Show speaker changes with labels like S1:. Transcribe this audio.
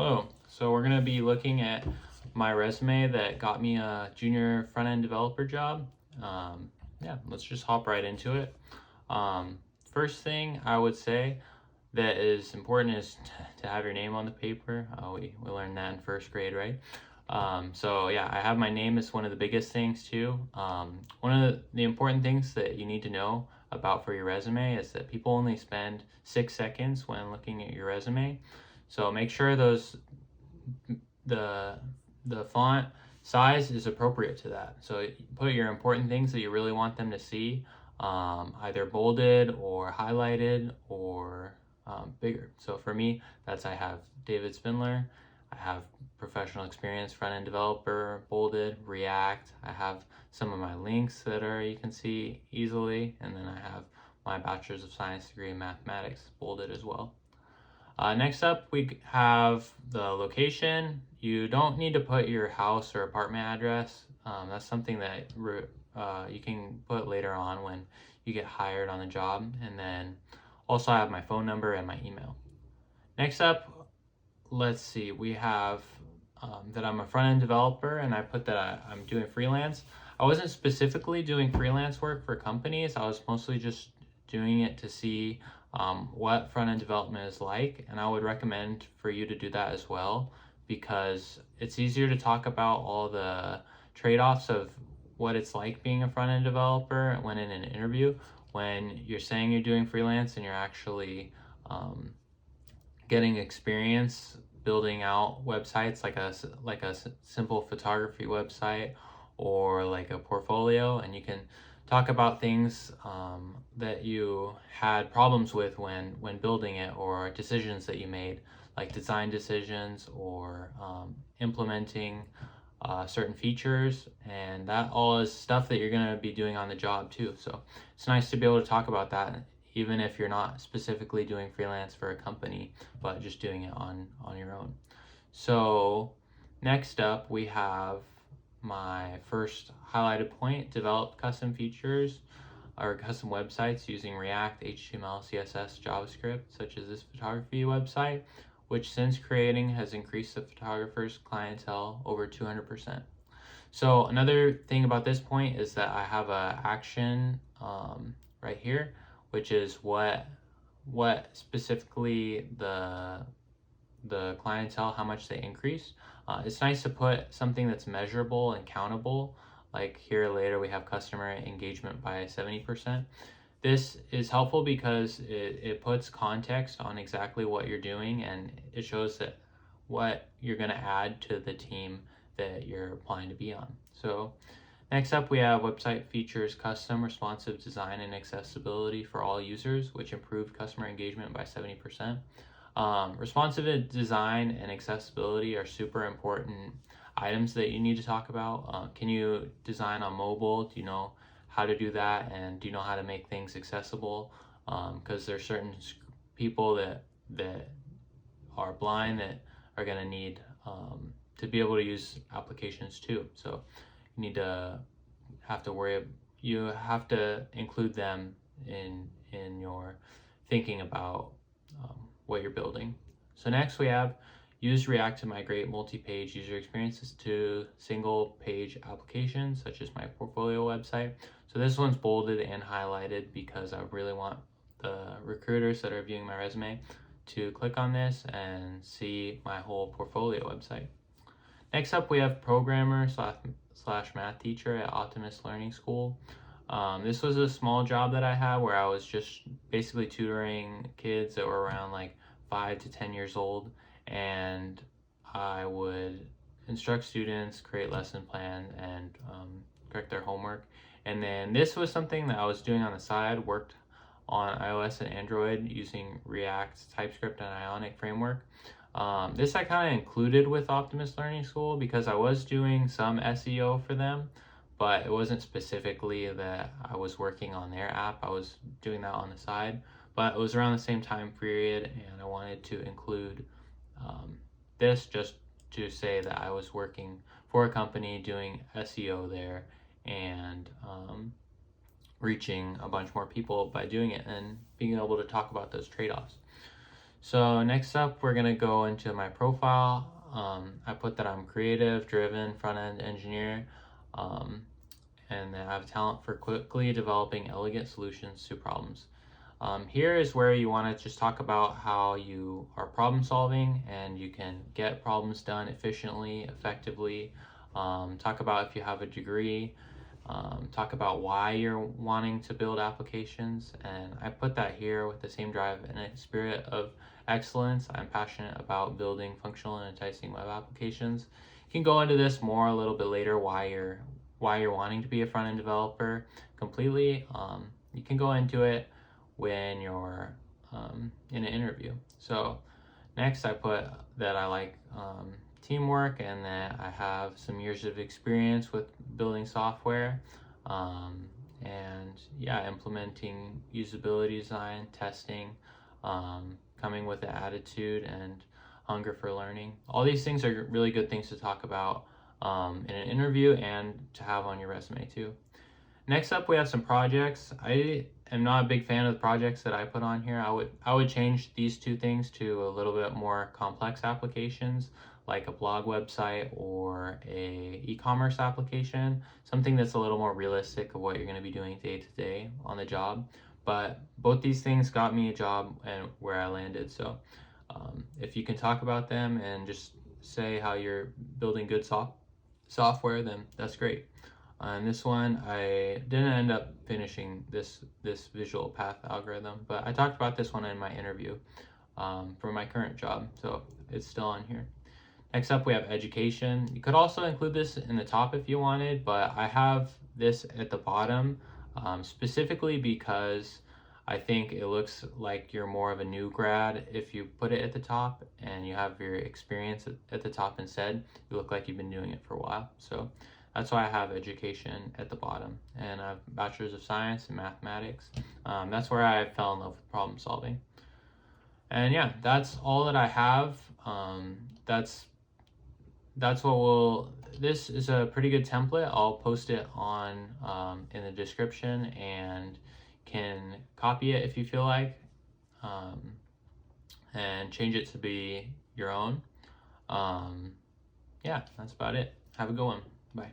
S1: Hello. So we're going to be looking at my resume that got me a junior front-end developer job. Yeah, let's just hop right into it. First thing I would say that is important is to have your name on the paper. We learned that in first grade, right? So yeah, I have my name as one of the biggest things too. One of the important things that you need to know about for your resume is that people only spend 6 seconds when looking at your resume. So make sure the the font size is appropriate to that. So put your important things that you really want them to see, either bolded or highlighted or bigger. So for me, I have David Spindler, I have professional experience front-end developer, bolded, React. I have some of my links that you can see easily, and then I have my Bachelor's of Science degree in mathematics, bolded as well. Next up, we have the location. You don't need to put your house or apartment address. That's something that you can put later on when you get hired on the job. And then also I have my phone number and my email. Next up, let's see, we have that I'm a front-end developer, and I put that I'm doing freelance. I wasn't specifically doing freelance work for companies. I was mostly just doing it to see what front-end development is like, and I would recommend for you to do that as well, because it's easier to talk about all the trade-offs of what it's like being a front-end developer when in an interview, when you're saying you're doing freelance and you're actually getting experience building out websites like a simple photography website or like a portfolio, and you can talk about things that you had problems with when building it, or decisions that you made, like design decisions or implementing certain features, and that all is stuff that you're going to be doing on the job too. So it's nice to be able to talk about that, even if you're not specifically doing freelance for a company, but just doing it on your own. So next up, we have my first highlighted point: develop custom features or custom websites using React, HTML, CSS, JavaScript, such as this photography website, which since creating has increased the photographer's clientele over 200%. So another thing about this point is that I have a action right here, which is what specifically the clientele, how much they increase. It's nice to put something that's measurable and countable. Like here later we have customer engagement by 70%. This is helpful because it puts context on exactly what you're doing, and it shows that what you're going to add to the team that you're applying to be on. So next up, we have website features custom responsive design and accessibility for all users, which improved customer engagement by 70%. Responsive design and accessibility are super important items that you need to talk about. Can you design on mobile? Do you know how to do that? And do you know how to make things accessible? Because there's certain people that are blind that are going to need to be able to use applications too. So you have to include them in your thinking about what you're building. So next we have use React to migrate multi-page user experiences to single page applications, such as my portfolio website. So this one's bolded and highlighted because I really want the recruiters that are viewing my resume to click on this and see my whole portfolio website. Next up, we have programmer slash math teacher at Optimus Learning School. This was a small job that I had where I was just basically tutoring kids that were around like 5 to 10 years old, and I would instruct students, create lesson plan, and correct their homework. And then this was something that I was doing on the side, worked on iOS and Android using React, TypeScript, and Ionic framework. This I kind of included with Optimus Learning School because I was doing some SEO for them, but it wasn't specifically that I was working on their app. I was doing that on the side, but it was around the same time period, and I wanted to include this just to say that I was working for a company doing SEO there and reaching a bunch more people by doing it and being able to talk about those trade-offs. So next up, we're gonna go into my profile. I put that I'm creative, driven, front-end engineer, and that I have talent for quickly developing elegant solutions to problems. Here is where you want to just talk about how you are problem solving and you can get problems done efficiently, effectively. Talk about if you have a degree. Talk about why you're wanting to build applications. And I put that here with the same drive and a spirit of excellence. I'm passionate about building functional and enticing web applications. You can go into this more a little bit later, why you're wanting to be a front-end developer completely. You can go into it when you're in an interview. So next I put that I like teamwork and that I have some years of experience with building software and yeah, implementing usability design, testing, coming with an attitude and hunger for learning. All these things are really good things to talk about in an interview and to have on your resume too. Next up, we have some projects. I am not a big fan of the projects that I put on here. I would change these two things to a little bit more complex applications, like a blog website or a e-commerce application, something that's a little more realistic of what you're going to be doing day to day on the job. But both these things got me a job and where I landed. So if you can talk about them and just say how you're building good software, then that's great. On this one, I didn't end up finishing this visual path algorithm, but I talked about this one in my interview for my current job, so it's still on here. Next up, we have education. You could also include this in the top if you wanted, but I have this at the bottom specifically because I think it looks like you're more of a new grad if you put it at the top and you have your experience at the top instead. You look like you've been doing it for a while. So that's why I have education at the bottom. And I have Bachelor's of Science in Mathematics. That's where I fell in love with problem solving. And yeah, that's all that I have. That's what this is a pretty good template. I'll post it on in the description and can copy it if you feel like and change it to be your own. Yeah, that's about it. Have a good one. Bye.